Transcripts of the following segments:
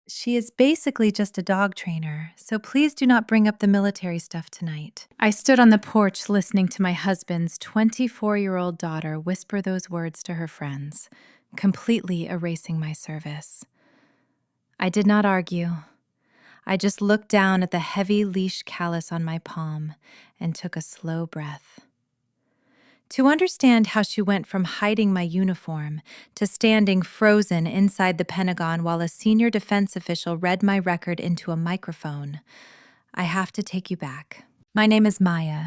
She is basically just a dog trainer, so please do not bring up the military stuff tonight. I stood on the porch listening to my husband's 24-year-old daughter whisper those words to her friends, completely erasing my service. I did not argue. I just looked down at the heavy leash callus on my palm and took a slow breath. To understand how she went from hiding my uniform to standing frozen inside the Pentagon while a senior defense official read my record into a microphone, I have to take you back. My name is Maya.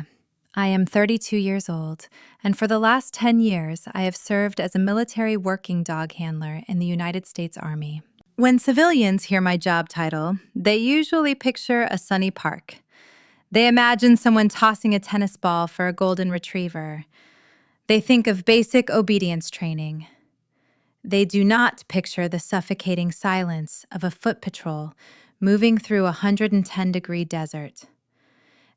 I am 32 years old, and for the last 10 years, I have served as a military working dog handler in the United States Army. When civilians hear my job title, they usually picture a sunny park. They imagine someone tossing a tennis ball for a golden retriever. They think of basic obedience training. They do not picture the suffocating silence of a foot patrol moving through a 110-degree desert.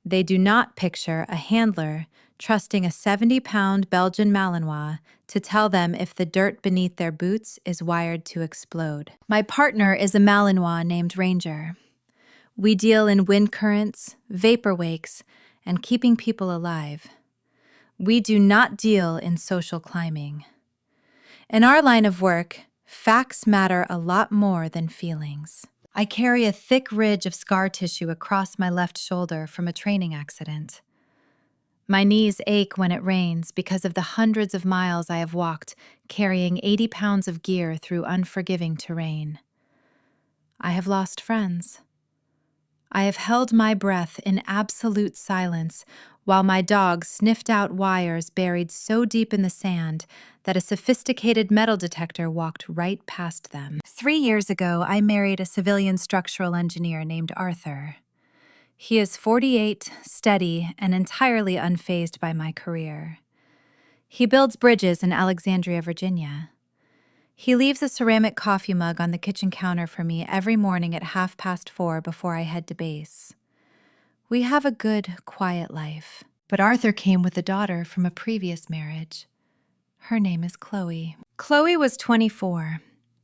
They do not picture a handler trusting a 70-pound Belgian Malinois to tell them if the dirt beneath their boots is wired to explode. My partner is a Malinois named Ranger. We deal in wind currents, vapor wakes, and keeping people alive. We do not deal in social climbing. In our line of work, facts matter a lot more than feelings. I carry a thick ridge of scar tissue across my left shoulder from a training accident. My knees ache when it rains because of the hundreds of miles I have walked carrying 80 pounds of gear through unforgiving terrain. I have lost friends. I have held my breath in absolute silence while my dog sniffed out wires buried so deep in the sand that a sophisticated metal detector walked right past them. 3 years ago, I married a civilian structural engineer named Arthur. He is 48, steady, and entirely unfazed by my career. He builds bridges in Alexandria, Virginia. He leaves a ceramic coffee mug on the kitchen counter for me every morning at 4:30 before I head to base. We have a good, quiet life. But Arthur came with a daughter from a previous marriage. Her name is Chloe. Chloe was 24.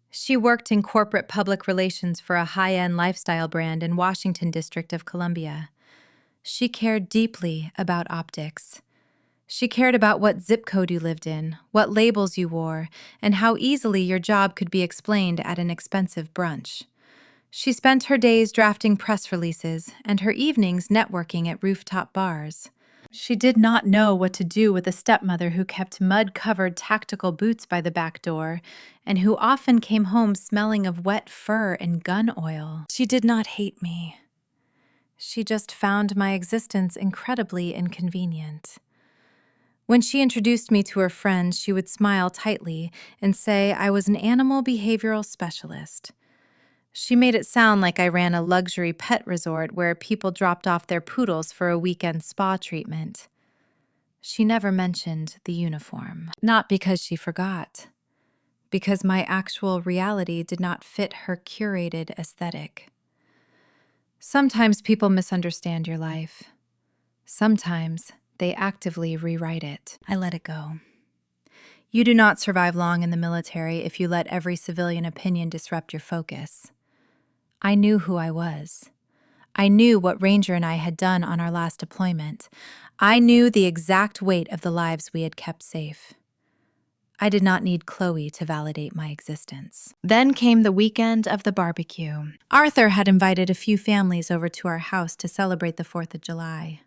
She worked in corporate public relations for a high-end lifestyle brand in Washington District of Columbia. She cared deeply about optics. She cared about what zip code you lived in, what labels you wore, and how easily your job could be explained at an expensive brunch. She spent her days drafting press releases and her evenings networking at rooftop bars. She did not know what to do with a stepmother who kept mud-covered tactical boots by the back door and who often came home smelling of wet fur and gun oil. She did not hate me. She just found my existence incredibly inconvenient. When she introduced me to her friends, she would smile tightly and say I was an animal behavioral specialist. She made it sound like I ran a luxury pet resort where people dropped off their poodles for a weekend spa treatment. She never mentioned the uniform. Not because she forgot, because my actual reality did not fit her curated aesthetic. Sometimes people misunderstand your life. Sometimes they actively rewrite it. I let it go. You do not survive long in the military if you let every civilian opinion disrupt your focus. I knew who I was. I knew what Ranger and I had done on our last deployment. I knew the exact weight of the lives we had kept safe. I did not need Chloe to validate my existence. Then came the weekend of the barbecue. Arthur had invited a few families over to our house to celebrate the 4th of July.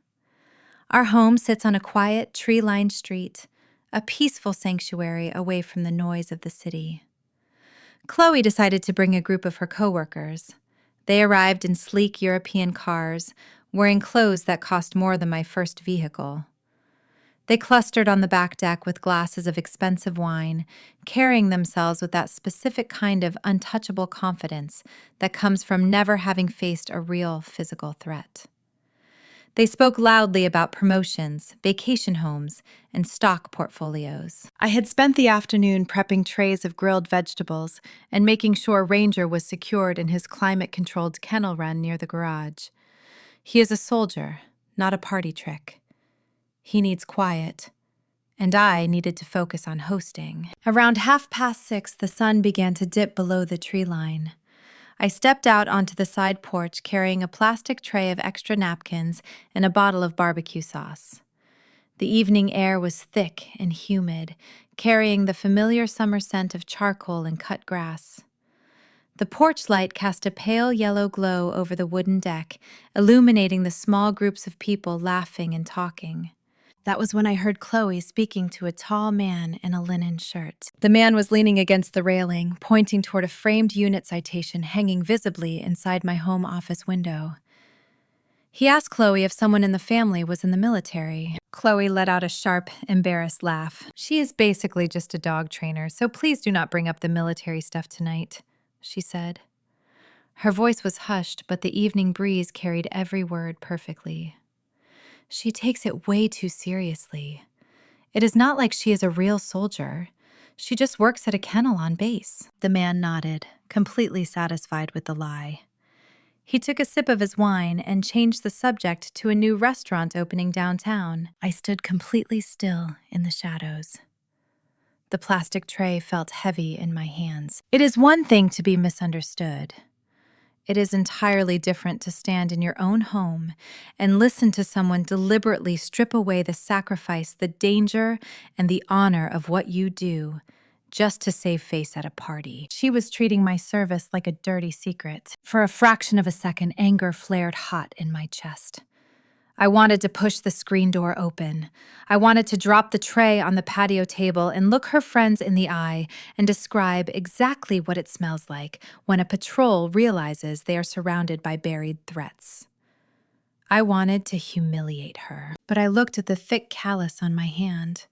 Our home sits on a quiet, tree-lined street, a peaceful sanctuary away from the noise of the city. Chloe decided to bring a group of her coworkers. They arrived in sleek European cars, wearing clothes that cost more than my first vehicle. They clustered on the back deck with glasses of expensive wine, carrying themselves with that specific kind of untouchable confidence that comes from never having faced a real physical threat. They spoke loudly about promotions, vacation homes, and stock portfolios. I had spent the afternoon prepping trays of grilled vegetables and making sure Ranger was secured in his climate-controlled kennel run near the garage. He is a soldier, not a party trick. He needs quiet, and I needed to focus on hosting. Around 6:30, the sun began to dip below the tree line. I stepped out onto the side porch carrying a plastic tray of extra napkins and a bottle of barbecue sauce. The evening air was thick and humid, carrying the familiar summer scent of charcoal and cut grass. The porch light cast a pale yellow glow over the wooden deck, illuminating the small groups of people laughing and talking. That was when I heard Chloe speaking to a tall man in a linen shirt. The man was leaning against the railing, pointing toward a framed unit citation hanging visibly inside my home office window. He asked Chloe if someone in the family was in the military. Chloe let out a sharp, embarrassed laugh. She is basically just a dog trainer, so please do not bring up the military stuff tonight, she said. Her voice was hushed, but the evening breeze carried every word perfectly. She takes it way too seriously. It is not like she is a real soldier. She just works at a kennel on base. The man nodded, completely satisfied with the lie. He took a sip of his wine and changed the subject to a new restaurant opening downtown. I stood completely still in the shadows. The plastic tray felt heavy in my hands. It is one thing to be misunderstood. It is entirely different to stand in your own home and listen to someone deliberately strip away the sacrifice, the danger, and the honor of what you do just to save face at a party. She was treating my service like a dirty secret. For a fraction of a second, anger flared hot in my chest. I wanted to push the screen door open. I wanted to drop the tray on the patio table and look her friends in the eye and describe exactly what it smells like when a patrol realizes they are surrounded by buried threats. I wanted to humiliate her, but I looked at the thick callus on my hand.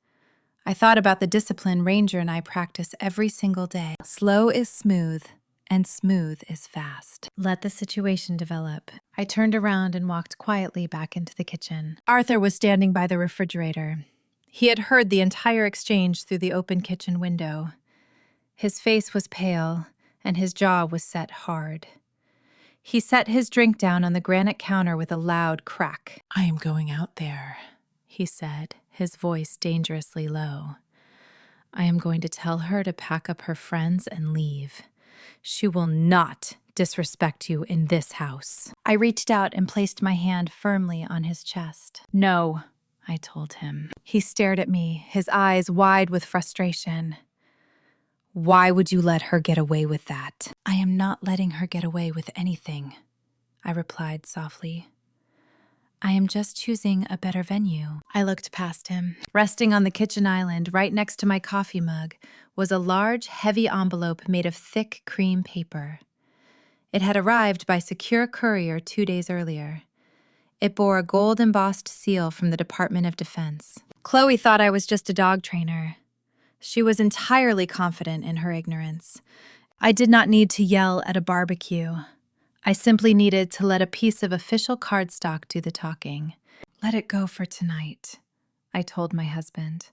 I thought about the discipline Ranger and I practice every single day. Slow is smooth, and smooth is fast. Let the situation develop. I turned around and walked quietly back into the kitchen. Arthur was standing by the refrigerator. He had heard the entire exchange through the open kitchen window. His face was pale, and his jaw was set hard. He set his drink down on the granite counter with a loud crack. "I am going out there," he said, his voice dangerously low. "I am going to tell her to pack up her friends and leave. She will not disrespect you in this house." I reached out and placed my hand firmly on his chest. "No," I told him. He stared at me, his eyes wide with frustration. "Why would you let her get away with that?" "I am not letting her get away with anything," I replied softly. "I am just choosing a better venue." I looked past him. Resting on the kitchen island right next to my coffee mug was a large, heavy envelope made of thick cream paper. It had arrived by secure courier 2 days earlier. It bore a gold-embossed seal from the Department of Defense. Chloe thought I was just a dog trainer. She was entirely confident in her ignorance. I did not need to yell at a barbecue. I simply needed to let a piece of official cardstock do the talking. "Let it go for tonight," I told my husband,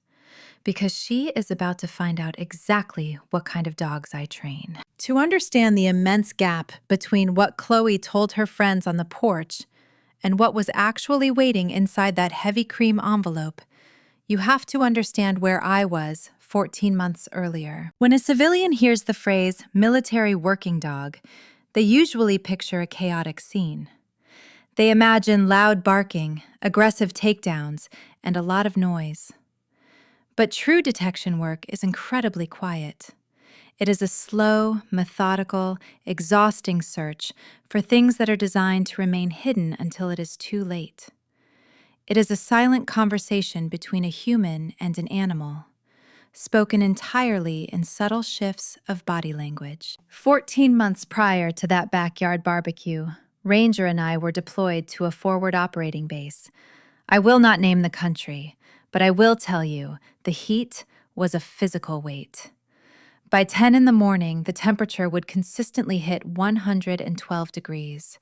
because she is about to find out exactly what kind of dogs I train. To understand the immense gap between what Chloe told her friends on the porch and what was actually waiting inside that heavy cream envelope, you have to understand where I was 14 months earlier. When a civilian hears the phrase military working dog, they usually picture a chaotic scene. They imagine loud barking, aggressive takedowns, and a lot of noise. But true detection work is incredibly quiet. It is a slow, methodical, exhausting search for things that are designed to remain hidden until it is too late. It is a silent conversation between a human and an animal, spoken entirely in subtle shifts of body language. 14 months prior to that backyard barbecue, Ranger and I were deployed to a forward operating base. I will not name the country, but I will tell you the heat was a physical weight. By 10 in the morning, the temperature would consistently hit 112 degrees.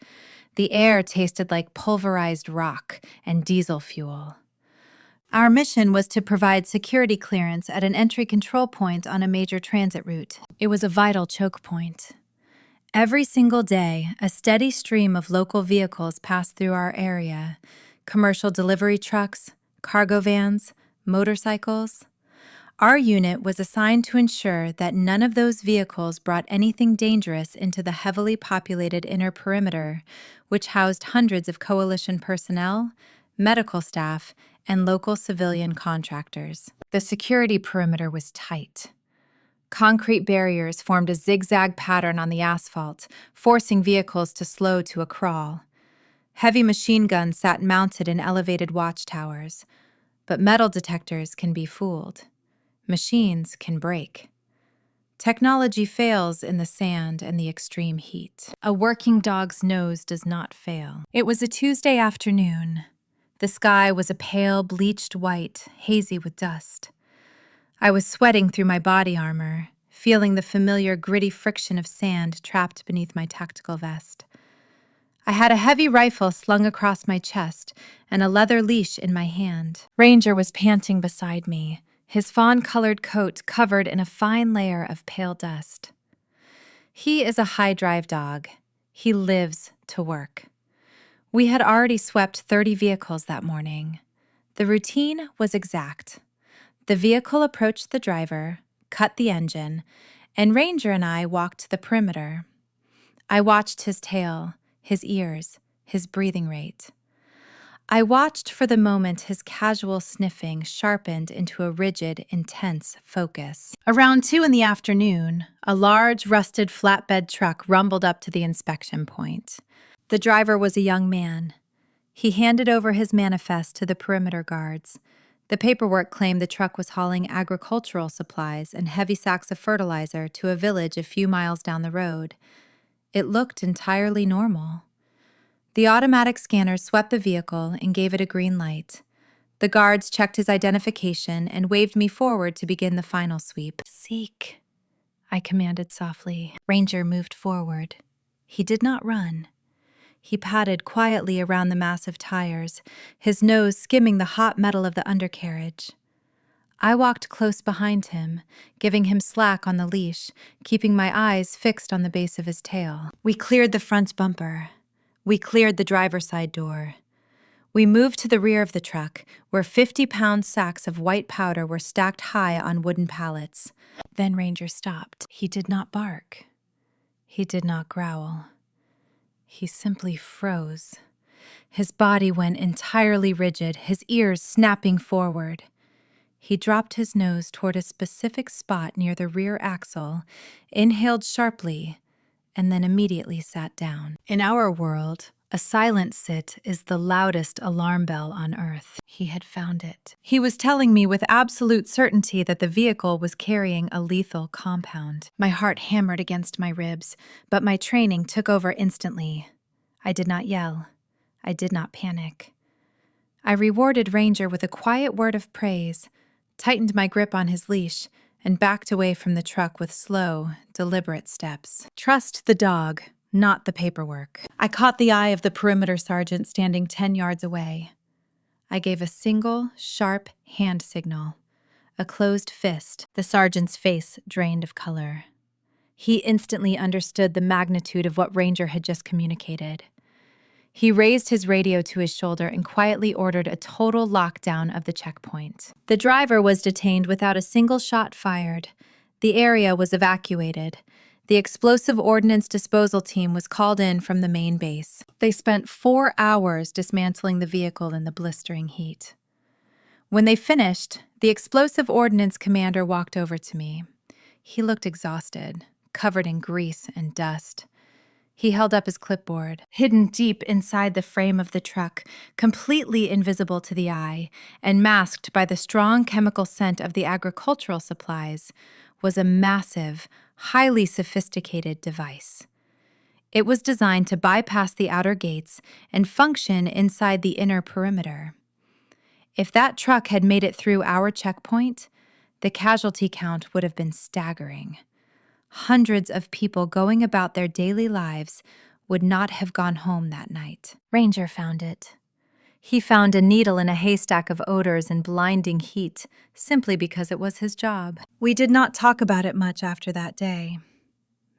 The air tasted like pulverized rock and diesel fuel. Our mission was to provide security clearance at an entry control point on a major transit route. It was a vital choke point. Every single day, a steady stream of local vehicles passed through our area: commercial delivery trucks, cargo vans, motorcycles. Our unit was assigned to ensure that none of those vehicles brought anything dangerous into the heavily populated inner perimeter, which housed hundreds of coalition personnel, medical staff, and local civilian contractors. The security perimeter was tight. Concrete barriers formed a zigzag pattern on the asphalt, forcing vehicles to slow to a crawl. Heavy machine guns sat mounted in elevated watchtowers, but metal detectors can be fooled. Machines can break. Technology fails in the sand and the extreme heat. A working dog's nose does not fail. It was a Tuesday afternoon. The sky was a pale, bleached white, hazy with dust. I was sweating through my body armor, feeling the familiar gritty friction of sand trapped beneath my tactical vest. I had a heavy rifle slung across my chest and a leather leash in my hand. Ranger was panting beside me, his fawn-colored coat covered in a fine layer of pale dust. He is a high-drive dog. He lives to work. We had already swept 30 vehicles that morning. The routine was exact. The vehicle approached the driver, cut the engine, and Ranger and I walked the perimeter. I watched his tail, his ears, his breathing rate. I watched for the moment his casual sniffing sharpened into a rigid, intense focus. Around 2 in the afternoon, a large, rusted flatbed truck rumbled up to the inspection point. The driver was a young man. He handed over his manifest to the perimeter guards. The paperwork claimed the truck was hauling agricultural supplies and heavy sacks of fertilizer to a village a few miles down the road. It looked entirely normal. The automatic scanner swept the vehicle and gave it a green light. The guards checked his identification and waved me forward to begin the final sweep. "Seek," I commanded softly. Ranger moved forward. He did not run. He padded quietly around the massive tires, his nose skimming the hot metal of the undercarriage. I walked close behind him, giving him slack on the leash, keeping my eyes fixed on the base of his tail. We cleared the front bumper. We cleared the driver's side door. We moved to the rear of the truck, where 50-pound sacks of white powder were stacked high on wooden pallets. Then Ranger stopped. He did not bark. He did not growl. He simply froze. His body went entirely rigid, his ears snapping forward. He dropped his nose toward a specific spot near the rear axle, inhaled sharply, and then immediately sat down. In our world, a silent sit is the loudest alarm bell on Earth. He had found it. He was telling me with absolute certainty that the vehicle was carrying a lethal compound. My heart hammered against my ribs, but my training took over instantly. I did not yell. I did not panic. I rewarded Ranger with a quiet word of praise, tightened my grip on his leash, and backed away from the truck with slow, deliberate steps. Trust the dog, not the paperwork. I caught the eye of the perimeter sergeant standing 10 yards away. I gave a single, sharp hand signal, a closed fist. The sergeant's face drained of color. He instantly understood the magnitude of what Ranger had just communicated. He raised his radio to his shoulder and quietly ordered a total lockdown of the checkpoint. The driver was detained without a single shot fired. The area was evacuated. The explosive ordnance disposal team was called in from the main base. They spent 4 hours dismantling the vehicle in the blistering heat. When they finished, the explosive ordnance commander walked over to me. He looked exhausted, covered in grease and dust. He held up his clipboard. Hidden deep inside the frame of the truck, completely invisible to the eye, and masked by the strong chemical scent of the agricultural supplies, was a massive, highly sophisticated device. It was designed to bypass the outer gates and function inside the inner perimeter. If that truck had made it through our checkpoint, the casualty count would have been staggering. Hundreds of people going about their daily lives would not have gone home that night. Ranger found it. He found a needle in a haystack of odors and blinding heat simply because it was his job. We did not talk about it much after that day.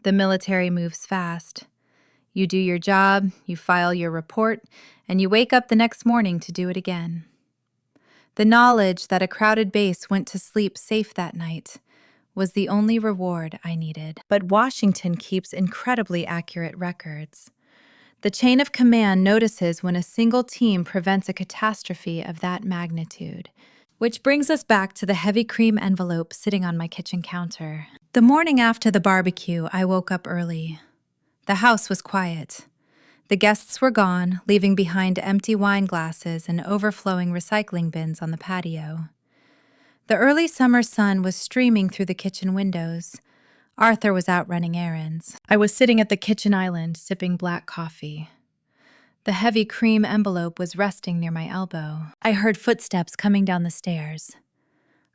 The military moves fast. You do your job, you file your report, and you wake up the next morning to do it again. The knowledge that a crowded base went to sleep safe that night was the only reward I needed. But Washington keeps incredibly accurate records. The chain of command notices when a single team prevents a catastrophe of that magnitude. Which brings us back to the heavy cream envelope sitting on my kitchen counter. The morning after the barbecue, I woke up early. The house was quiet. The guests were gone, leaving behind empty wine glasses and overflowing recycling bins on the patio. The early summer sun was streaming through the kitchen windows. Arthur was out running errands. I was sitting at the kitchen island, sipping black coffee. The heavy cream envelope was resting near my elbow. I heard footsteps coming down the stairs.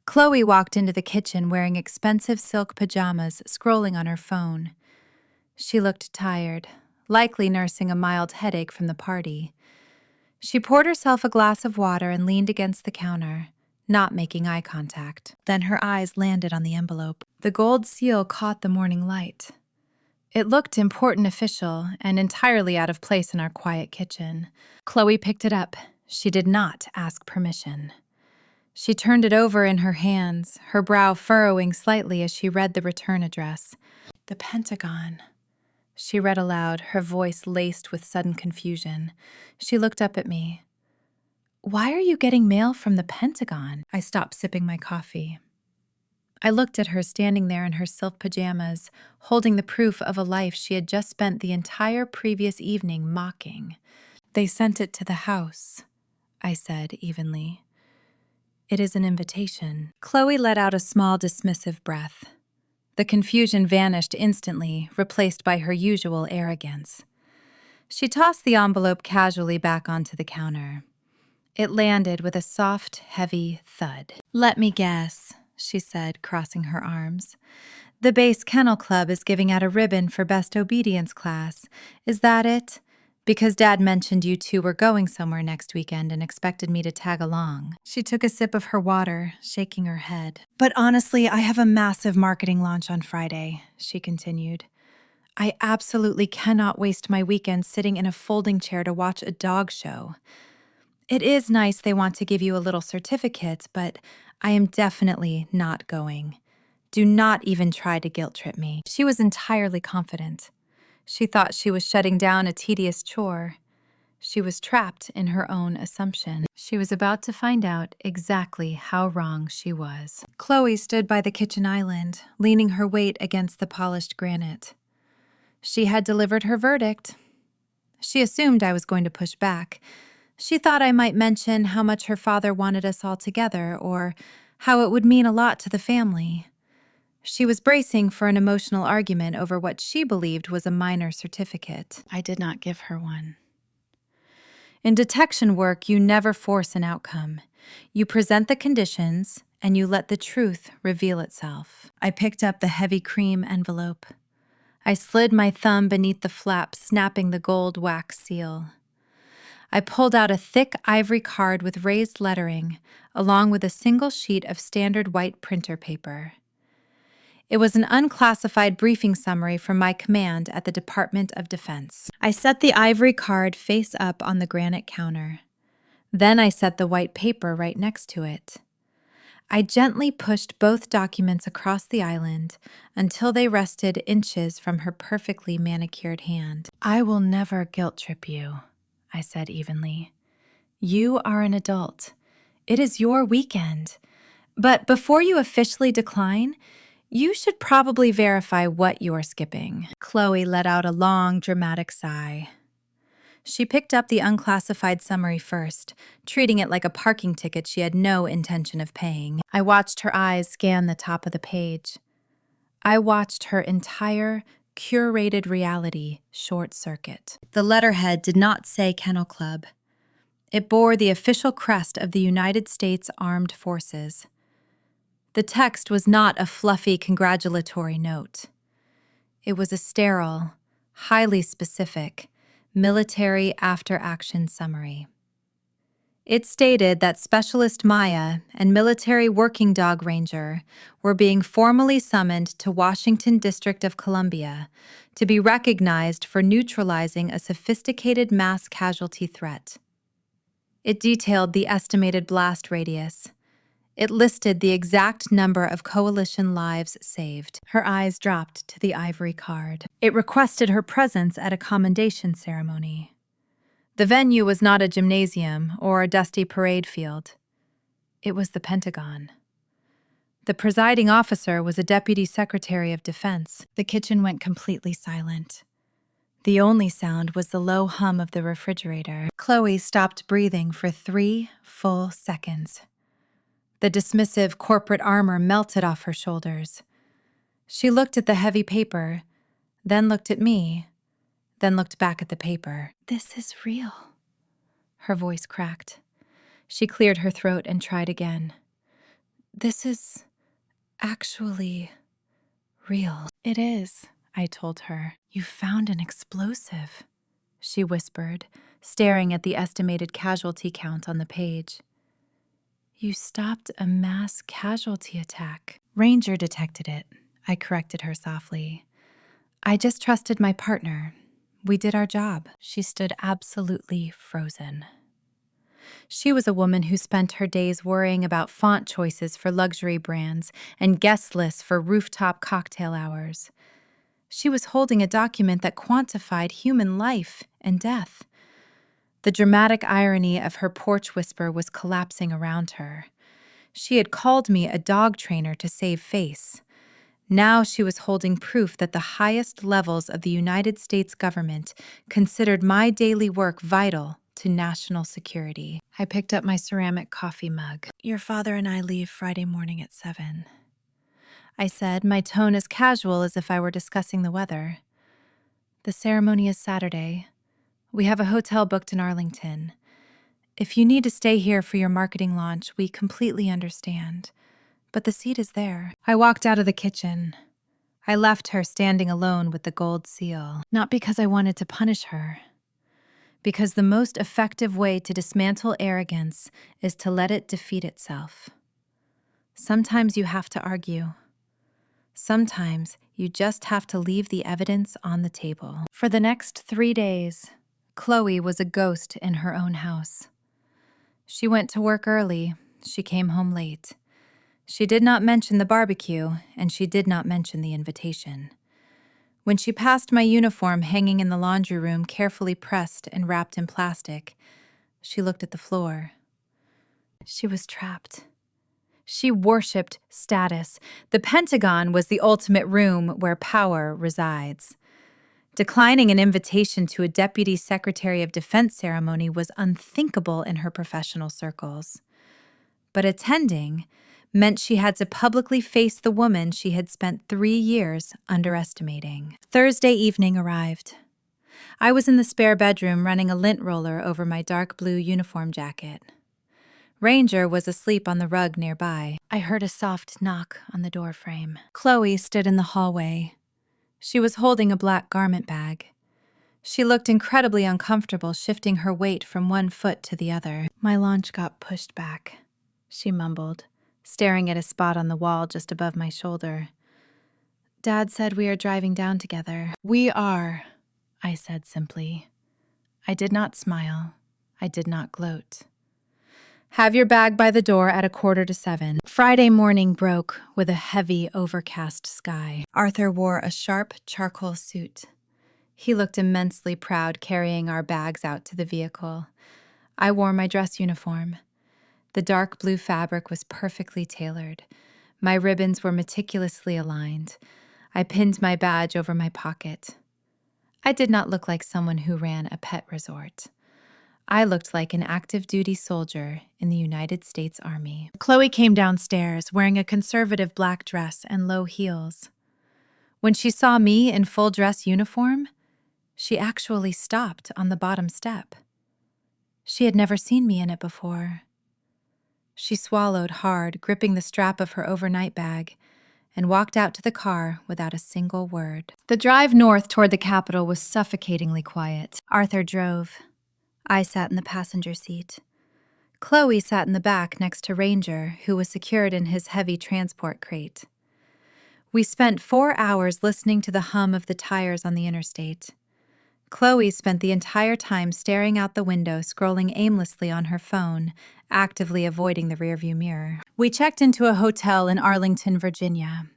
Chloe walked into the kitchen wearing expensive silk pajamas, scrolling on her phone. She looked tired, likely nursing a mild headache from the party. She poured herself a glass of water and leaned against the counter, not making eye contact. Then her eyes landed on the envelope. The gold seal caught the morning light. It looked important, official, and entirely out of place in our quiet kitchen. Chloe picked it up. She did not ask permission. She turned it over in her hands, her brow furrowing slightly as she read the return address. The Pentagon. She read aloud, her voice laced with sudden confusion. She looked up at me. Why are you getting mail from the Pentagon? I stopped sipping my coffee. I looked at her standing there in her silk pajamas, holding the proof of a life she had just spent the entire previous evening mocking. They sent it to the house, I said evenly. It is an invitation. Chloe let out a small dismissive breath. The confusion vanished instantly, replaced by her usual arrogance. She tossed the envelope casually back onto the counter. It landed with a soft, heavy thud. Let me guess, she said, crossing her arms. The Base Kennel Club is giving out a ribbon for Best Obedience class. Is that it? Because Dad mentioned you two were going somewhere next weekend and expected me to tag along. She took a sip of her water, shaking her head. But honestly, I have a massive marketing launch on Friday, she continued. I absolutely cannot waste my weekend sitting in a folding chair to watch a dog show. It is nice they want to give you a little certificate, but I am definitely not going. Do not even try to guilt trip me. She was entirely confident. She thought she was shutting down a tedious chore. She was trapped in her own assumption. She was about to find out exactly how wrong she was. Chloe stood by the kitchen island, leaning her weight against the polished granite. She had delivered her verdict. She assumed I was going to push back. She thought I might mention how much her father wanted us all together, or how it would mean a lot to the family. She was bracing for an emotional argument over what she believed was a minor certificate. I did not give her one. In detection work, you never force an outcome. You present the conditions, and you let the truth reveal itself. I picked up the heavy cream envelope. I slid my thumb beneath the flap, snapping the gold wax seal. I pulled out a thick ivory card with raised lettering, along with a single sheet of standard white printer paper. It was an unclassified briefing summary from my command at the Department of Defense. I set the ivory card face up on the granite counter. Then I set the white paper right next to it. I gently pushed both documents across the island until they rested inches from her perfectly manicured hand. I will never guilt trip you, I said evenly. You are an adult. It is your weekend. But before you officially decline, you should probably verify what you are skipping. Chloe let out a long, dramatic sigh. She picked up the unclassified summary first, treating it like a parking ticket she had no intention of paying. I watched her eyes scan the top of the page. I watched her entire, curated reality short-circuit. The letterhead did not say Kennel Club. It bore the official crest of the United States Armed Forces. The text was not a fluffy congratulatory note. It was a sterile, highly specific, military after-action summary. It stated that Specialist Maya and Military Working Dog Ranger were being formally summoned to Washington District of Columbia to be recognized for neutralizing a sophisticated mass casualty threat. It detailed the estimated blast radius. It listed the exact number of coalition lives saved. Her eyes dropped to the ivory card. It requested her presence at a commendation ceremony. The venue was not a gymnasium or a dusty parade field. It was the Pentagon. The presiding officer was a Deputy Secretary of Defense. The kitchen went completely silent. The only sound was the low hum of the refrigerator. Chloe stopped breathing for 3 full seconds. The dismissive corporate armor melted off her shoulders. She looked at the heavy paper, then looked at me, then looked back at the paper. "This is real." Her voice cracked. She cleared her throat and tried again. "This is actually real." "It is," I told her. "You found an explosive," she whispered, staring at the estimated casualty count on the page. "You stopped a mass casualty attack." "Ranger detected it," I corrected her softly. "I just trusted my partner. We did our job." She stood absolutely frozen. She was a woman who spent her days worrying about font choices for luxury brands and guest lists for rooftop cocktail hours. She was holding a document that quantified human life and death. The dramatic irony of her porch whisper was collapsing around her. She had called me a dog trainer to save face. Now she was holding proof that the highest levels of the United States government considered my daily work vital to national security. I picked up my ceramic coffee mug. "Your father and I leave Friday morning at 7. I said, my tone as casual as if I were discussing the weather. "The ceremony is Saturday. We have a hotel booked in Arlington. If you need to stay here for your marketing launch, we completely understand. But the seat is there." I walked out of the kitchen. I left her standing alone with the gold seal. Not because I wanted to punish her. Because the most effective way to dismantle arrogance is to let it defeat itself. Sometimes you have to argue. Sometimes you just have to leave the evidence on the table. For the next 3 days, Chloe was a ghost in her own house. She went to work early. She came home late. She did not mention the barbecue, and she did not mention the invitation. When she passed my uniform hanging in the laundry room, carefully pressed and wrapped in plastic, she looked at the floor. She was trapped. She worshipped status. The Pentagon was the ultimate room where power resides. Declining an invitation to a Deputy Secretary of Defense ceremony was unthinkable in her professional circles. But attending meant she had to publicly face the woman she had spent 3 years underestimating. Thursday evening arrived. I was in the spare bedroom running a lint roller over my dark blue uniform jacket. Ranger was asleep on the rug nearby. I heard a soft knock on the door frame. Chloe stood in the hallway. She was holding a black garment bag. She looked incredibly uncomfortable, shifting her weight from one foot to the other. "My launch got pushed back," she mumbled, staring at a spot on the wall just above my shoulder. "Dad said we are driving down together." "We are," I said simply. I did not smile. I did not gloat. "Have your bag by the door at 6:45. Friday morning broke with a heavy, overcast sky. Arthur wore a sharp charcoal suit. He looked immensely proud carrying our bags out to the vehicle. I wore my dress uniform. The dark blue fabric was perfectly tailored. My ribbons were meticulously aligned. I pinned my badge over my pocket. I did not look like someone who ran a pet resort. I looked like an active-duty soldier in the United States Army. Chloe came downstairs wearing a conservative black dress and low heels. When she saw me in full dress uniform, she actually stopped on the bottom step. She had never seen me in it before. She swallowed hard, gripping the strap of her overnight bag, and walked out to the car without a single word. The drive north toward the Capitol was suffocatingly quiet. Arthur drove. I sat in the passenger seat. Chloe sat in the back next to Ranger, who was secured in his heavy transport crate. We spent 4 hours listening to the hum of the tires on the interstate. Chloe spent the entire time staring out the window, scrolling aimlessly on her phone, actively avoiding the rearview mirror. We checked into a hotel in Arlington, Virginia.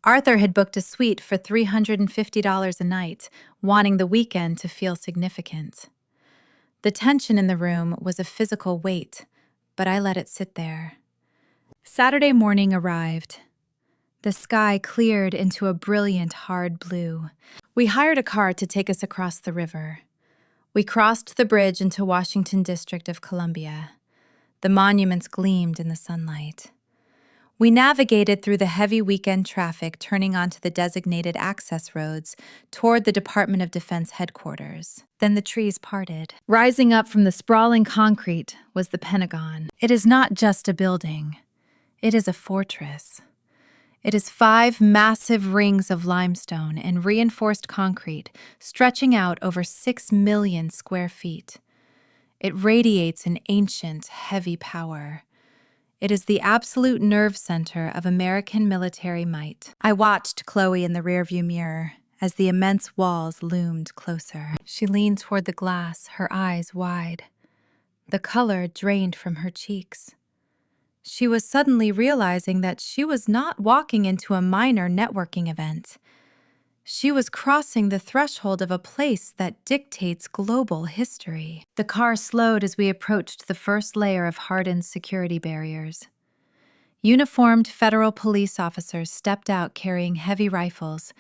Arthur had booked a suite for $350 a night, wanting the weekend to feel significant. The tension in the room was a physical weight, but I let it sit there. Saturday morning arrived. The sky cleared into a brilliant, hard blue. We hired a car to take us across the river. We crossed the bridge into Washington District of Columbia. The monuments gleamed in the sunlight. We navigated through the heavy weekend traffic, turning onto the designated access roads toward the Department of Defense headquarters. Then the trees parted. Rising up from the sprawling concrete was the Pentagon. It is not just a building. It is a fortress. It is 5 massive rings of limestone and reinforced concrete stretching out over 6 million square feet. It radiates an ancient, heavy power. It is the absolute nerve center of American military might. I watched Chloe in the rearview mirror as the immense walls loomed closer. She leaned toward the glass, her eyes wide. The color drained from her cheeks. She was suddenly realizing that she was not walking into a minor networking event. She was crossing the threshold of a place that dictates global history. The car slowed as we approached the first layer of hardened security barriers. Uniformed federal police officers stepped out carrying heavy rifles,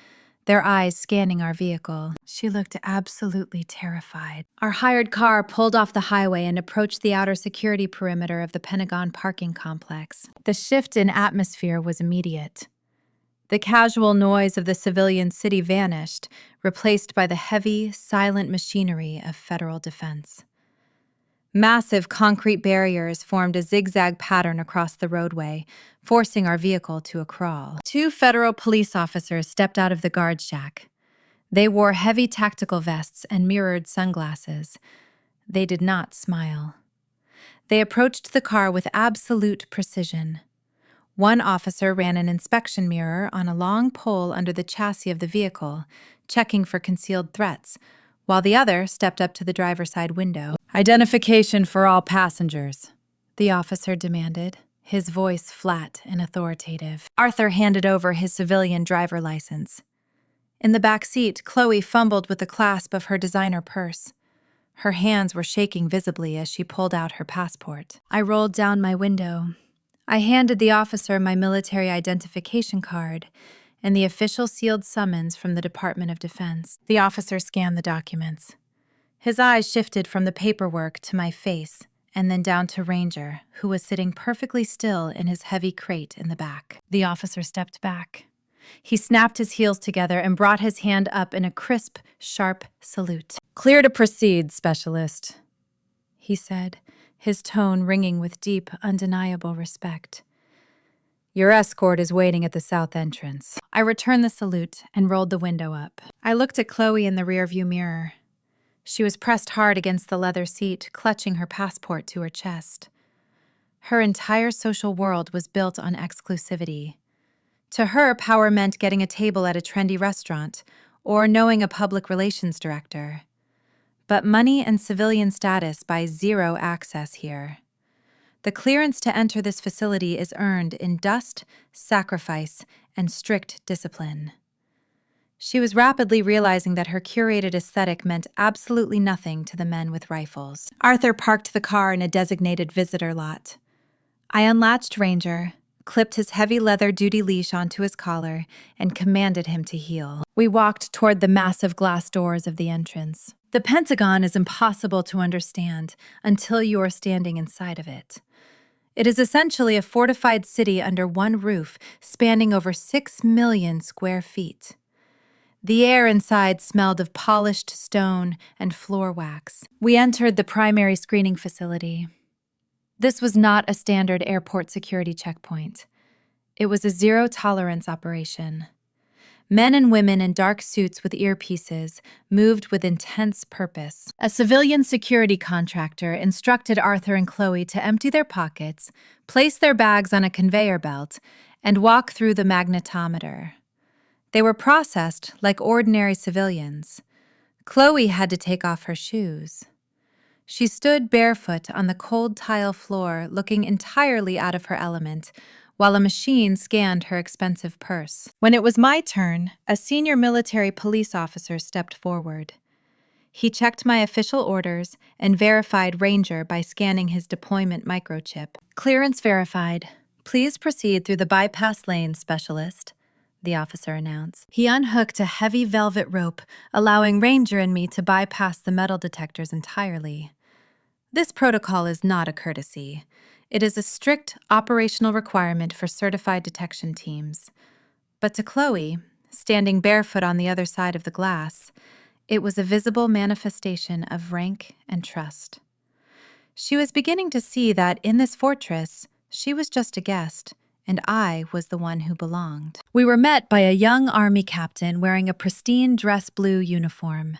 their eyes scanning our vehicle. She looked absolutely terrified. Our hired car pulled off the highway and approached the outer security perimeter of the Pentagon parking complex. The shift in atmosphere was immediate. The casual noise of the civilian city vanished, replaced by the heavy, silent machinery of federal defense. Massive concrete barriers formed a zigzag pattern across the roadway, forcing our vehicle to a crawl. 2 federal police officers stepped out of the guard shack. They wore heavy tactical vests and mirrored sunglasses. They did not smile. They approached the car with absolute precision. One officer ran an inspection mirror on a long pole under the chassis of the vehicle, checking for concealed threats, while the other stepped up to the driver's side window. "Identification for all passengers," the officer demanded, his voice flat and authoritative. Arthur handed over his civilian driver license. In the back seat, Chloe fumbled with the clasp of her designer purse. Her hands were shaking visibly as she pulled out her passport. I rolled down my window. I handed the officer my military identification card and the official sealed summons from the Department of Defense. The officer scanned the documents. His eyes shifted from the paperwork to my face and then down to Ranger, who was sitting perfectly still in his heavy crate in the back. The officer stepped back. He snapped his heels together and brought his hand up in a crisp, sharp salute. "Clear to proceed, Specialist," he said, his tone ringing with deep, undeniable respect. "Your escort is waiting at the south entrance." I returned the salute and rolled the window up. I looked at Chloe in the rearview mirror. She was pressed hard against the leather seat, clutching her passport to her chest. Her entire social world was built on exclusivity. To her, power meant getting a table at a trendy restaurant or knowing a public relations director. But money and civilian status buy zero access here. The clearance to enter this facility is earned in dust, sacrifice, and strict discipline. She was rapidly realizing that her curated aesthetic meant absolutely nothing to the men with rifles. Arthur parked the car in a designated visitor lot. I unlatched Ranger, clipped his heavy leather duty leash onto his collar, and commanded him to heel. We walked toward the massive glass doors of the entrance. The Pentagon is impossible to understand until you are standing inside of it. It is essentially a fortified city under one roof, spanning over 6 million square feet. The air inside smelled of polished stone and floor wax. We entered the primary screening facility. This was not a standard airport security checkpoint. It was a zero-tolerance operation. Men and women in dark suits with earpieces moved with intense purpose. A civilian security contractor instructed Arthur and Chloe to empty their pockets, place their bags on a conveyor belt, and walk through the magnetometer. They were processed like ordinary civilians. Chloe had to take off her shoes. She stood barefoot on the cold tile floor, looking entirely out of her element, while a machine scanned her expensive purse. When it was my turn, a senior military police officer stepped forward. He checked my official orders and verified Ranger by scanning his deployment microchip. "Clearance verified. Please proceed through the bypass lane, specialist," the officer announced. He unhooked a heavy velvet rope, allowing Ranger and me to bypass the metal detectors entirely. This protocol is not a courtesy. It is a strict operational requirement for certified detection teams. But to Chloe, standing barefoot on the other side of the glass, it was a visible manifestation of rank and trust. She was beginning to see that in this fortress, she was just a guest, and I was the one who belonged. We were met by a young army captain wearing a pristine dress blue uniform.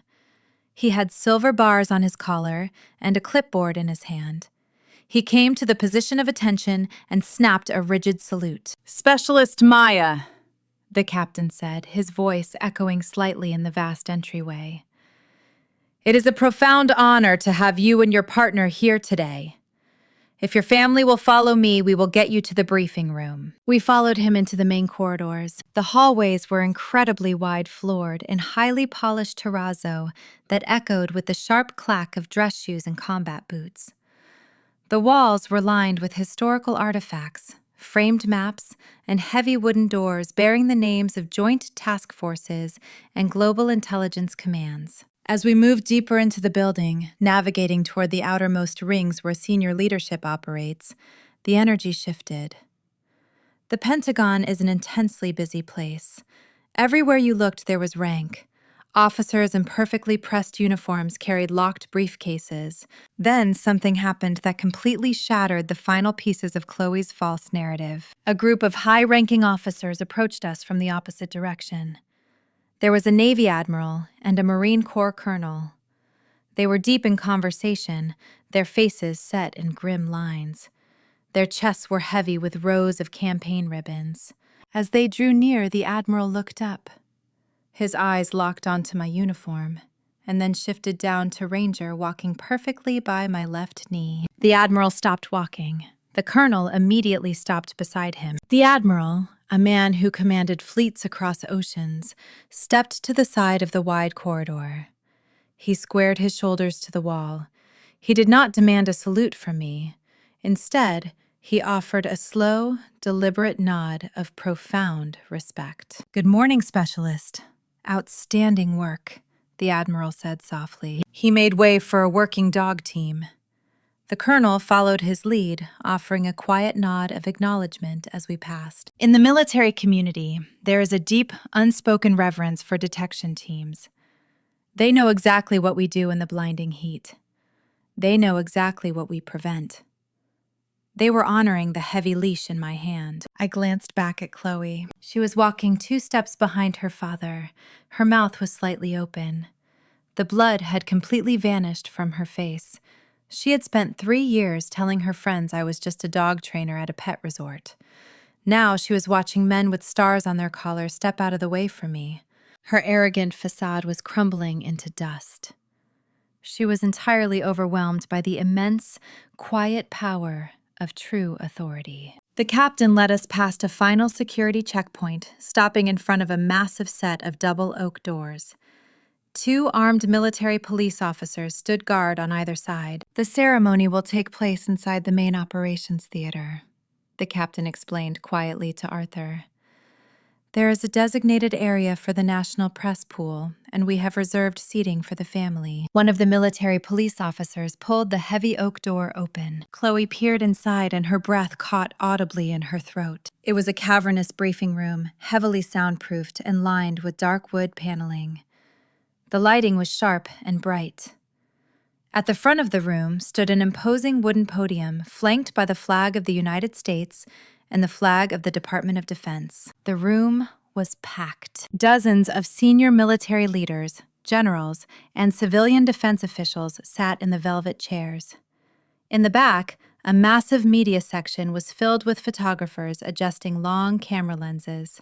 He had silver bars on his collar and a clipboard in his hand. He came to the position of attention and snapped a rigid salute. "Specialist Maya," the captain said, his voice echoing slightly in the vast entryway. "It is a profound honor to have you and your partner here today. If your family will follow me, we will get you to the briefing room." We followed him into the main corridors. The hallways were incredibly wide-floored in highly polished terrazzo that echoed with the sharp clack of dress shoes and combat boots. The walls were lined with historical artifacts, framed maps, and heavy wooden doors bearing the names of joint task forces and global intelligence commands. As we moved deeper into the building, navigating toward the outermost rings where senior leadership operates, the energy shifted. The Pentagon is an intensely busy place. Everywhere you looked, there was rank. Officers in perfectly pressed uniforms carried locked briefcases. Then something happened that completely shattered the final pieces of Chloe's false narrative. A group of high-ranking officers approached us from the opposite direction. There was a Navy admiral and a Marine Corps colonel. They were deep in conversation, their faces set in grim lines. Their chests were heavy with rows of campaign ribbons. As they drew near, the admiral looked up. His eyes locked onto my uniform, and then shifted down to Ranger walking perfectly by my left knee. The admiral stopped walking. The colonel immediately stopped beside him. The admiral, a man who commanded fleets across oceans, stepped to the side of the wide corridor. He squared his shoulders to the wall. He did not demand a salute from me. Instead, he offered a slow, deliberate nod of profound respect. "Good morning, specialist. Outstanding work," the admiral said softly. He made way for a working dog team. The colonel followed his lead, offering a quiet nod of acknowledgement as we passed. In the military community, there is a deep, unspoken reverence for detection teams. They know exactly what we do in the blinding heat. They know exactly what we prevent. They were honoring the heavy leash in my hand. I glanced back at Chloe. She was walking 2 steps behind her father. Her mouth was slightly open. The blood had completely vanished from her face. She had spent 3 years telling her friends I was just a dog trainer at a pet resort. Now she was watching men with stars on their collars step out of the way for me. Her arrogant facade was crumbling into dust. She was entirely overwhelmed by the immense, quiet power of true authority. The captain led us past a final security checkpoint, stopping in front of a massive set of double oak doors. 2 armed military police officers stood guard on either side. "The ceremony will take place inside the main operations theater," the captain explained quietly to Arthur. "There is a designated area for the National Press Pool, and we have reserved seating for the family." One of the military police officers pulled the heavy oak door open. Chloe peered inside, and her breath caught audibly in her throat. It was a cavernous briefing room, heavily soundproofed and lined with dark wood paneling. The lighting was sharp and bright. At the front of the room stood an imposing wooden podium flanked by the flag of the United States and the flag of the Department of Defense. The room was packed. Dozens of senior military leaders, generals, and civilian defense officials sat in the velvet chairs. In the back, a massive media section was filled with photographers adjusting long camera lenses.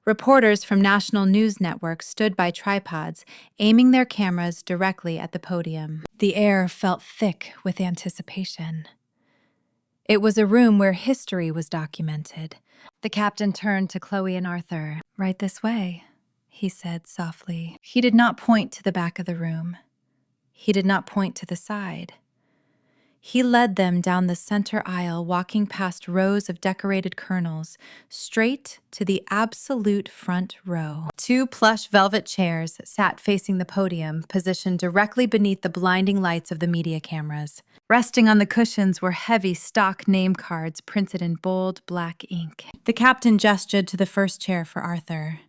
Reporters from national news networks stood by tripods, aiming their cameras directly at the podium. The air felt thick with anticipation. It was a room where history was documented. The captain turned to Chloe and Arthur. "Right this way," he said softly. He did not point to the back of the room. He did not point to the side. He led them down the center aisle, walking past rows of decorated colonels, straight to the absolute front row. 2 plush velvet chairs sat facing the podium, positioned directly beneath the blinding lights of the media cameras. Resting on the cushions were heavy stock name cards printed in bold black ink. The captain gestured to the first chair for Arthur.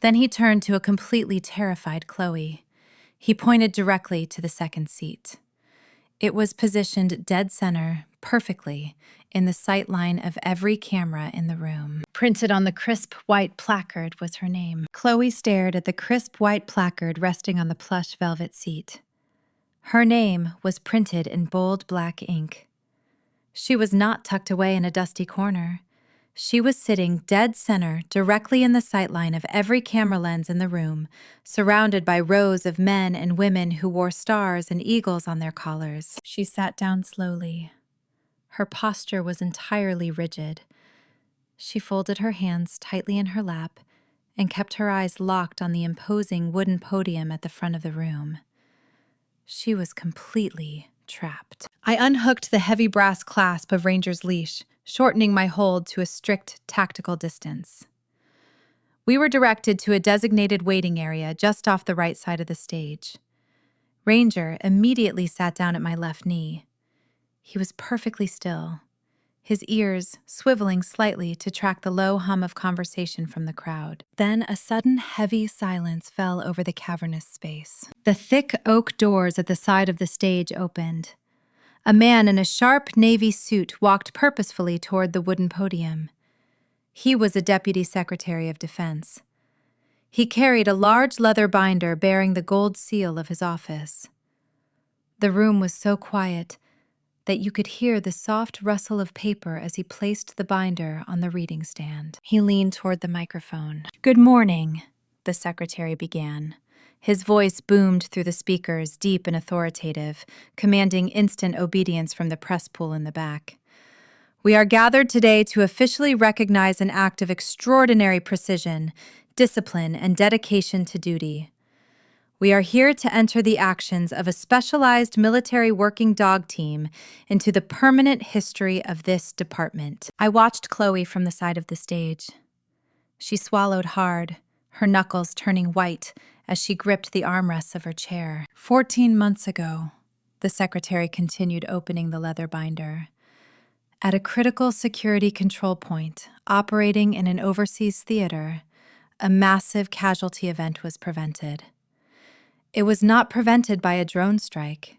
Then he turned to a completely terrified Chloe. He pointed directly to the second seat. It was positioned dead center, perfectly, in the sight line of every camera in the room. Printed on the crisp white placard was her name. Chloe stared at the crisp white placard resting on the plush velvet seat. Her name was printed in bold black ink. She was not tucked away in a dusty corner. She was sitting dead center, directly in the sightline of every camera lens in the room, surrounded by rows of men and women who wore stars and eagles on their collars. She sat down slowly. Her posture was entirely rigid. She folded her hands tightly in her lap and kept her eyes locked on the imposing wooden podium at the front of the room. She was completely trapped. I unhooked the heavy brass clasp of Ranger's leash, shortening my hold to a strict tactical distance. We were directed to a designated waiting area just off the right side of the stage. Ranger immediately sat down at my left knee. He was perfectly still, his ears swiveling slightly to track the low hum of conversation from the crowd. Then a sudden heavy silence fell over the cavernous space. The thick oak doors at the side of the stage opened. A man in a sharp navy suit walked purposefully toward the wooden podium. He was a deputy secretary of defense. He carried a large leather binder bearing the gold seal of his office. The room was so quiet that you could hear the soft rustle of paper as he placed the binder on the reading stand. He leaned toward the microphone. "Good morning," the secretary began. His voice boomed through the speakers, deep and authoritative, commanding instant obedience from the press pool in the back. "We are gathered today to officially recognize an act of extraordinary precision, discipline, and dedication to duty. We are here to enter the actions of a specialized military working dog team into the permanent history of this department." I watched Chloe from the side of the stage. She swallowed hard, her knuckles turning white as she gripped the armrests of her chair. 14 months ago, the secretary continued opening the leather binder. At a critical security control point, operating in an overseas theater, a massive casualty event was prevented. It was not prevented by a drone strike.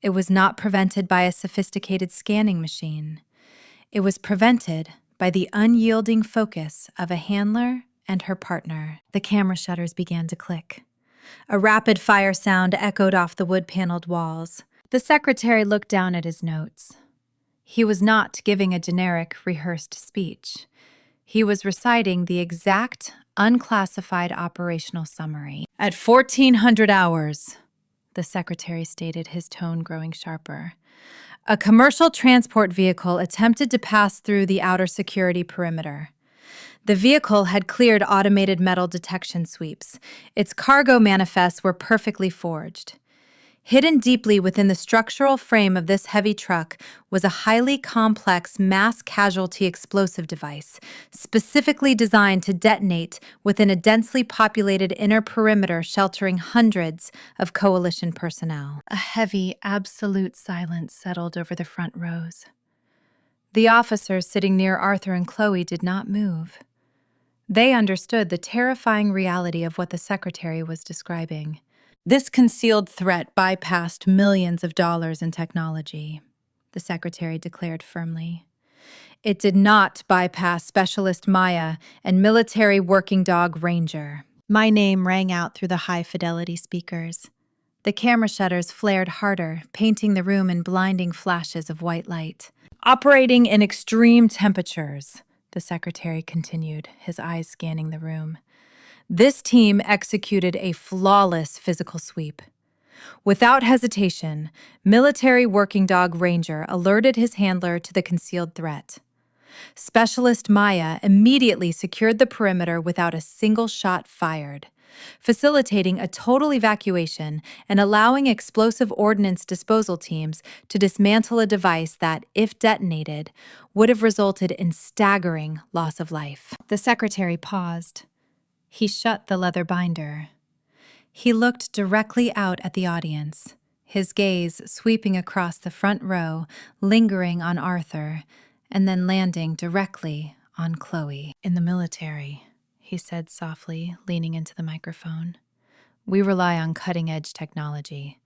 It was not prevented by a sophisticated scanning machine. It was prevented by the unyielding focus of a handler and her partner. The camera shutters began to click. A rapid-fire sound echoed off the wood-paneled walls. The secretary looked down at his notes. He was not giving a generic, rehearsed speech. He was reciting the exact, unclassified operational summary. "At 1400 hours," the secretary stated, his tone growing sharper, "a commercial transport vehicle attempted to pass through the outer security perimeter. The vehicle had cleared automated metal detection sweeps. Its cargo manifests were perfectly forged. Hidden deeply within the structural frame of this heavy truck was a highly complex mass casualty explosive device, specifically designed to detonate within a densely populated inner perimeter sheltering hundreds of coalition personnel." A heavy, absolute silence settled over the front rows. The officers sitting near Arthur and Chloe did not move. They understood the terrifying reality of what the secretary was describing. This concealed threat bypassed millions of dollars in technology, the secretary declared firmly. It did not bypass Specialist Maya and military working dog Ranger. My name rang out through the high-fidelity speakers. The camera shutters flared harder, painting the room in blinding flashes of white light. "Operating in extreme temperatures," the secretary continued, his eyes scanning the room. This team executed a flawless physical sweep. Without hesitation, military working dog Ranger alerted his handler to the concealed threat. Specialist Maya immediately secured the perimeter without a single shot fired, facilitating a total evacuation and allowing explosive ordnance disposal teams to dismantle a device that, if detonated, would have resulted in staggering loss of life. The secretary paused. He shut the leather binder. He looked directly out at the audience, his gaze sweeping across the front row, lingering on Arthur, and then landing directly on Chloe. In the military, he said softly, leaning into the microphone, we rely on cutting-edge technology.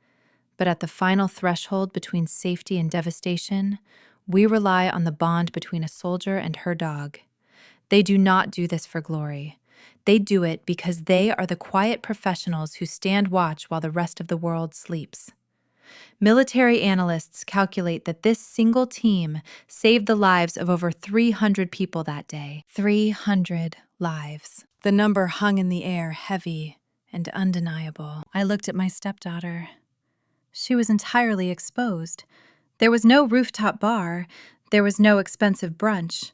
But at the final threshold between safety and devastation, we rely on the bond between a soldier and her dog. They do not do this for glory. They do it because they are the quiet professionals who stand watch while the rest of the world sleeps. Military analysts calculate that this single team saved the lives of over 300 people that day. 300 lives. The number hung in the air, heavy and undeniable. I looked at my stepdaughter. She was entirely exposed. There was no rooftop bar. There was no expensive brunch.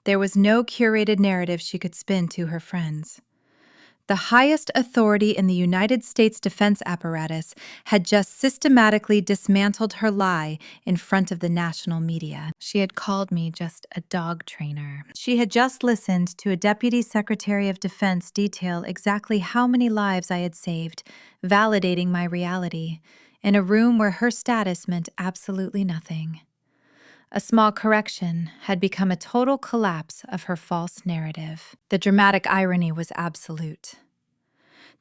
There was no curated narrative she could spin to her friends. The highest authority in the United States defense apparatus had just systematically dismantled her lie in front of the national media. She had called me just a dog trainer. She had just listened to a Deputy Secretary of Defense detail exactly how many lives I had saved, validating my reality, in a room where her status meant absolutely nothing. A small correction had become a total collapse of her false narrative. The dramatic irony was absolute.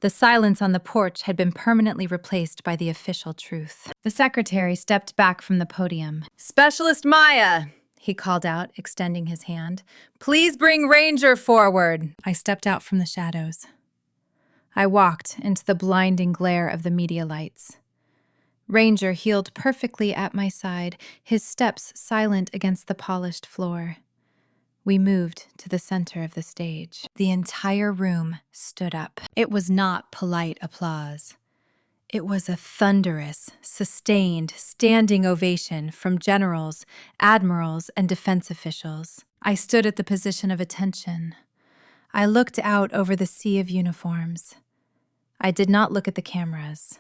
The silence on the porch had been permanently replaced by the official truth. The secretary stepped back from the podium. "Specialist Maya," he called out, extending his hand. "Please bring Ranger forward." I stepped out from the shadows. I walked into the blinding glare of the media lights. Ranger heeled perfectly at my side, his steps silent against the polished floor. We moved to the center of the stage. The entire room stood up. It was not polite applause. It was a thunderous, sustained, standing ovation from generals, admirals, and defense officials. I stood at the position of attention. I looked out over the sea of uniforms. I did not look at the cameras.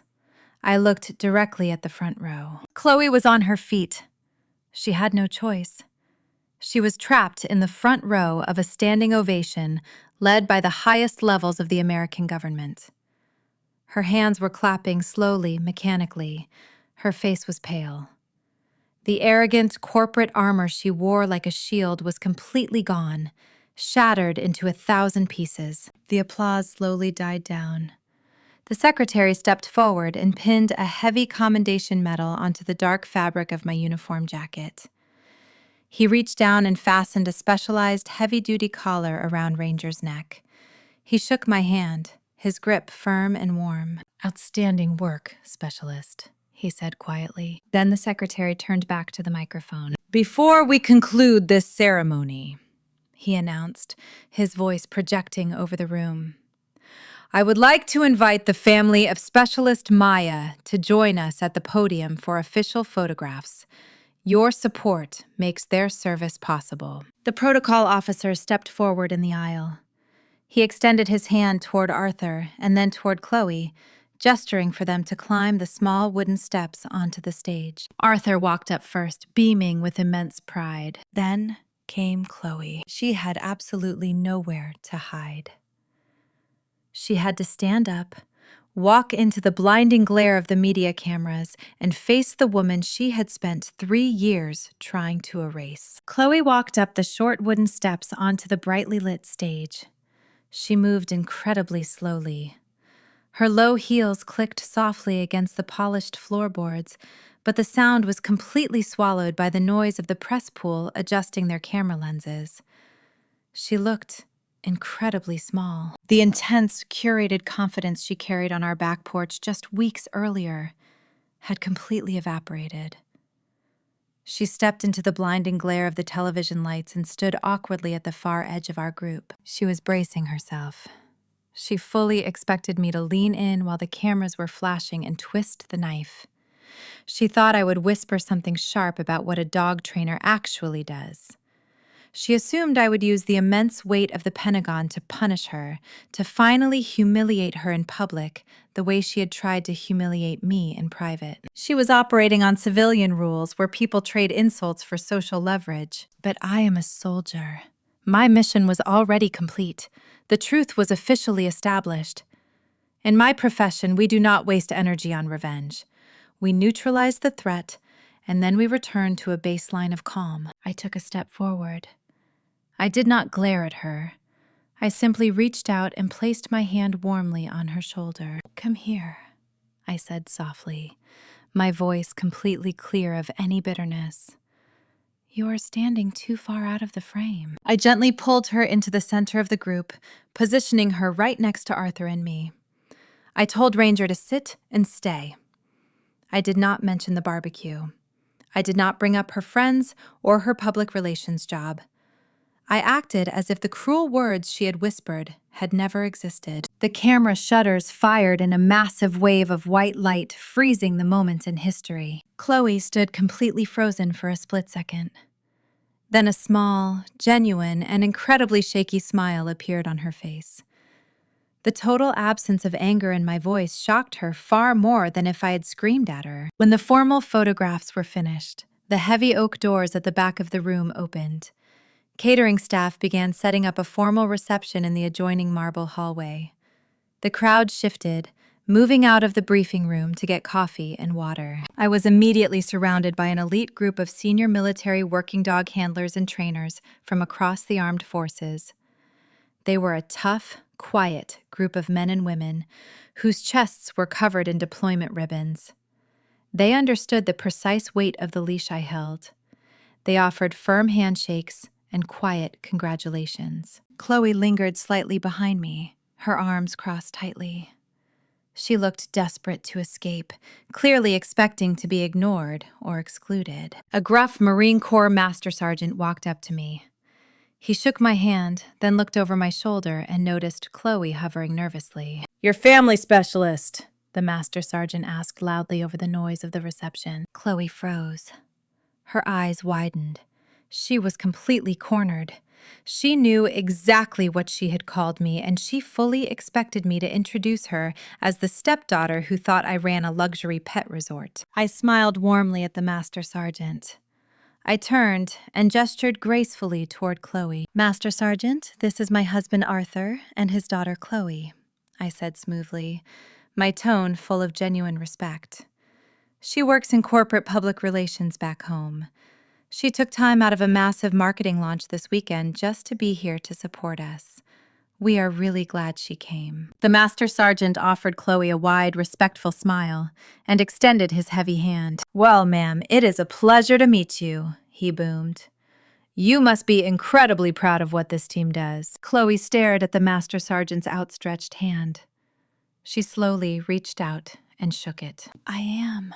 I looked directly at the front row. Chloe was on her feet. She had no choice. She was trapped in the front row of a standing ovation led by the highest levels of the American government. Her hands were clapping slowly, mechanically. Her face was pale. The arrogant corporate armor she wore like a shield was completely gone, shattered into 1,000 pieces. The applause slowly died down. The secretary stepped forward and pinned a heavy commendation medal onto the dark fabric of my uniform jacket. He reached down and fastened a specialized heavy-duty collar around Ranger's neck. He shook my hand, his grip firm and warm. "Outstanding work, Specialist," he said quietly. Then the secretary turned back to the microphone. "Before we conclude this ceremony," he announced, his voice projecting over the room, "I would like to invite the family of Specialist Maya to join us at the podium for official photographs. Your support makes their service possible." The protocol officer stepped forward in the aisle. He extended his hand toward Arthur and then toward Chloe, gesturing for them to climb the small wooden steps onto the stage. Arthur walked up first, beaming with immense pride. Then came Chloe. She had absolutely nowhere to hide. She had to stand up, walk into the blinding glare of the media cameras, and face the woman she had spent 3 years trying to erase. Chloe walked up the short wooden steps onto the brightly lit stage. She moved incredibly slowly. Her low heels clicked softly against the polished floorboards, but the sound was completely swallowed by the noise of the press pool adjusting their camera lenses. She looked incredibly small. The intense, curated confidence she carried on our back porch just weeks earlier had completely evaporated. She stepped into the blinding glare of the television lights and stood awkwardly at the far edge of our group. She was bracing herself. She fully expected me to lean in while the cameras were flashing and twist the knife. She thought I would whisper something sharp about what a dog trainer actually does. She assumed I would use the immense weight of the Pentagon to punish her, to finally humiliate her in public the way she had tried to humiliate me in private. She was operating on civilian rules where people trade insults for social leverage. But I am a soldier. My mission was already complete. The truth was officially established. In my profession, we do not waste energy on revenge. We neutralize the threat, and then we return to a baseline of calm. I took a step forward. I did not glare at her. I simply reached out and placed my hand warmly on her shoulder. "Come here," I said softly, my voice completely clear of any bitterness. "You are standing too far out of the frame." I gently pulled her into the center of the group, positioning her right next to Arthur and me. I told Ranger to sit and stay. I did not mention the barbecue. I did not bring up her friends or her public relations job. I acted as if the cruel words she had whispered had never existed. The camera shutters fired in a massive wave of white light, freezing the moment in history. Chloe stood completely frozen for a split second. Then a small, genuine, and incredibly shaky smile appeared on her face. The total absence of anger in my voice shocked her far more than if I had screamed at her. When the formal photographs were finished, the heavy oak doors at the back of the room opened. Catering staff began setting up a formal reception in the adjoining marble hallway. The crowd shifted, moving out of the briefing room to get coffee and water. I was immediately surrounded by an elite group of senior military working dog handlers and trainers from across the armed forces. They were a tough, quiet group of men and women whose chests were covered in deployment ribbons. They understood the precise weight of the leash I held. They offered firm handshakes and quiet congratulations. Chloe lingered slightly behind me, her arms crossed tightly. She looked desperate to escape, clearly expecting to be ignored or excluded. A gruff Marine Corps Master Sergeant walked up to me. He shook my hand, then looked over my shoulder and noticed Chloe hovering nervously. "Your family specialist," the Master Sergeant asked loudly over the noise of the reception. Chloe froze. Her eyes widened. She was completely cornered. She knew exactly what she had called me, and she fully expected me to introduce her as the stepdaughter who thought I ran a luxury pet resort. I smiled warmly at the Master Sergeant. I turned and gestured gracefully toward Chloe. "Master Sergeant, this is my husband Arthur and his daughter Chloe," I said smoothly, my tone full of genuine respect. "She works in corporate public relations back home. She took time out of a massive marketing launch this weekend just to be here to support us. We are really glad she came." The Master Sergeant offered Chloe a wide, respectful smile and extended his heavy hand. "Well, ma'am, it is a pleasure to meet you," he boomed. "You must be incredibly proud of what this team does." Chloe stared at the Master Sergeant's outstretched hand. She slowly reached out and shook it. "I am,"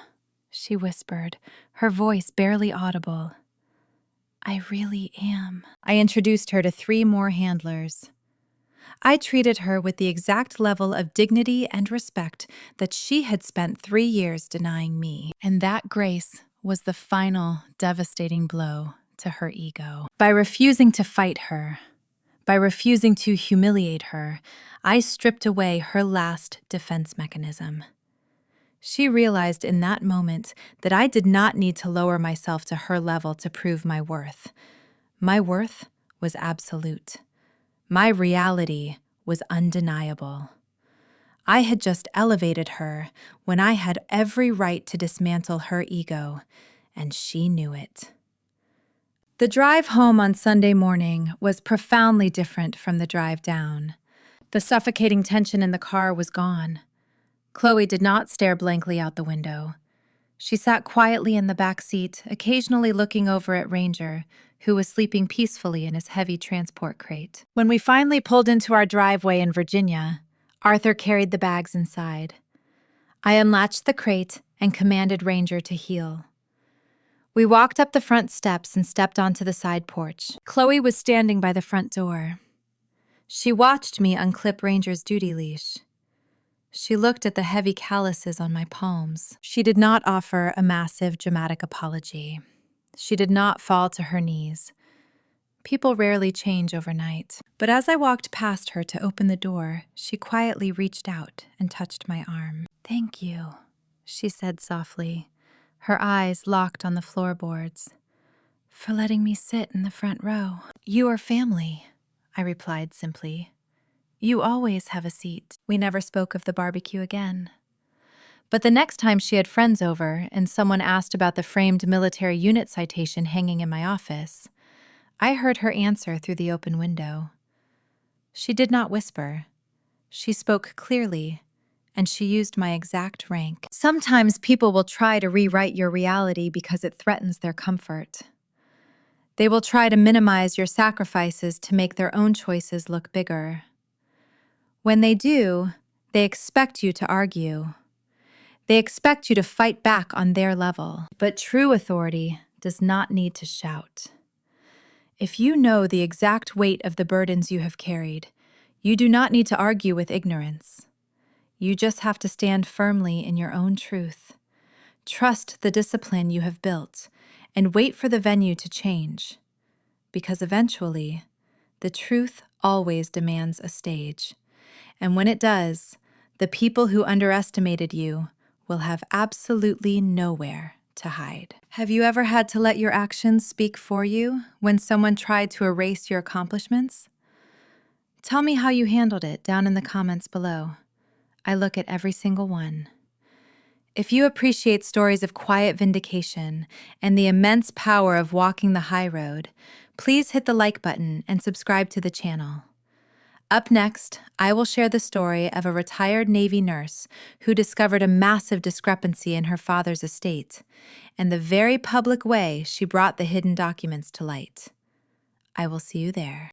she whispered, her voice barely audible. "I really am." I introduced her to 3 more handlers. I treated her with the exact level of dignity and respect that she had spent 3 years denying me. And that grace was the final devastating blow to her ego. By refusing to fight her, by refusing to humiliate her, I stripped away her last defense mechanism. She realized in that moment that I did not need to lower myself to her level to prove my worth. My worth was absolute. My reality was undeniable. I had just elevated her when I had every right to dismantle her ego, and she knew it. The drive home on Sunday morning was profoundly different from the drive down. The suffocating tension in the car was gone. Chloe did not stare blankly out the window. She sat quietly in the back seat, occasionally looking over at Ranger, who was sleeping peacefully in his heavy transport crate. When we finally pulled into our driveway in Virginia, Arthur carried the bags inside. I unlatched the crate and commanded Ranger to heel. We walked up the front steps and stepped onto the side porch. Chloe was standing by the front door. She watched me unclip Ranger's duty leash. She looked at the heavy calluses on my palms. She did not offer a massive, dramatic apology. She did not fall to her knees. People rarely change overnight. But as I walked past her to open the door, she quietly reached out and touched my arm. "Thank you," she said softly, her eyes locked on the floorboards, "for letting me sit in the front row." "You are family," I replied simply. "You always have a seat." We never spoke of the barbecue again. But the next time she had friends over and someone asked about the framed military unit citation hanging in my office, I heard her answer through the open window. She did not whisper. She spoke clearly, and she used my exact rank. Sometimes people will try to rewrite your reality because it threatens their comfort. They will try to minimize your sacrifices to make their own choices look bigger. When they do, they expect you to argue. They expect you to fight back on their level. But true authority does not need to shout. If you know the exact weight of the burdens you have carried, you do not need to argue with ignorance. You just have to stand firmly in your own truth. Trust the discipline you have built and wait for the venue to change. Because eventually, the truth always demands a stage. And when it does, the people who underestimated you will have absolutely nowhere to hide. Have you ever had to let your actions speak for you when someone tried to erase your accomplishments? Tell me how you handled it down in the comments below. I look at every single one. If you appreciate stories of quiet vindication and the immense power of walking the high road, please hit the like button and subscribe to the channel. Up next, I will share the story of a retired Navy nurse who discovered a massive discrepancy in her father's estate and the very public way she brought the hidden documents to light. I will see you there.